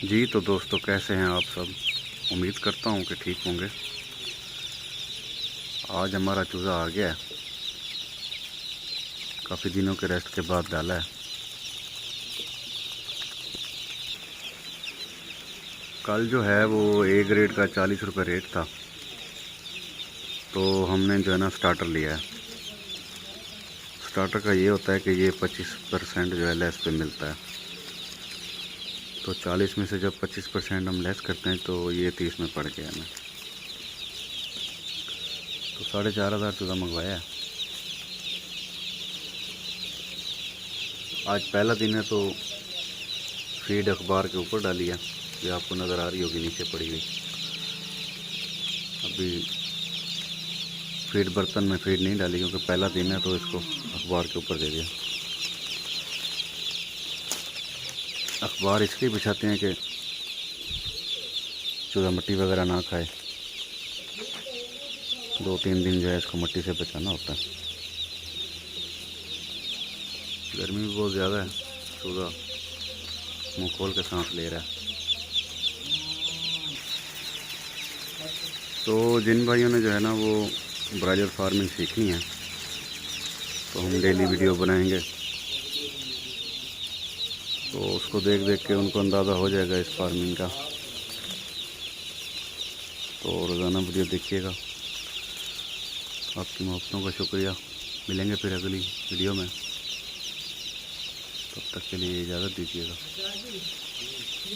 जी तो दोस्तों, कैसे हैं आप सब। उम्मीद करता हूं कि ठीक होंगे। आज हमारा चूज़ा आ गया है, काफ़ी दिनों के रेस्ट के बाद डाला है। कल जो है वो ए ग्रेड का 40 रुपये रेट था, तो हमने जो है ना स्टार्टर लिया है। स्टार्टर का ये होता है कि ये 25% जो है लेस पे मिलता है, तो 40 में से जब 25% हम लेस करते हैं तो ये 30 में पड़ गया हमें। तो 4,500 चूज़ा मंगवाया है। आज पहला दिन है तो फीड अखबार के ऊपर डाली है, ये आपको नज़र आ रही होगी नीचे पड़ी हुई। अभी फीड बर्तन में फीड नहीं डाली क्योंकि पहला दिन है, तो इसको अखबार के ऊपर दे दिया। अखबार इसलिए बिछाते हैं कि चूज़ा मिट्टी वगैरह ना खाए। 2-3 दिन जो है इसको मिट्टी से बचाना होता है। गर्मी भी बहुत ज़्यादा है, चूज़ा मुँह खोल के सांस ले रहा है। तो जिन भाइयों ने जो है ना वो ब्रायलर फार्मिंग सीखनी है, तो हम डेली वीडियो बनाएंगे, तो उसको देख देख के उनको अंदाज़ा हो जाएगा इस फार्मिंग का। तो रोज़ाना वीडियो देखिएगा। आपकी मोहब्बतों का शुक्रिया। मिलेंगे फिर अगली वीडियो में, तब तक के लिए इजाज़त दीजिएगा।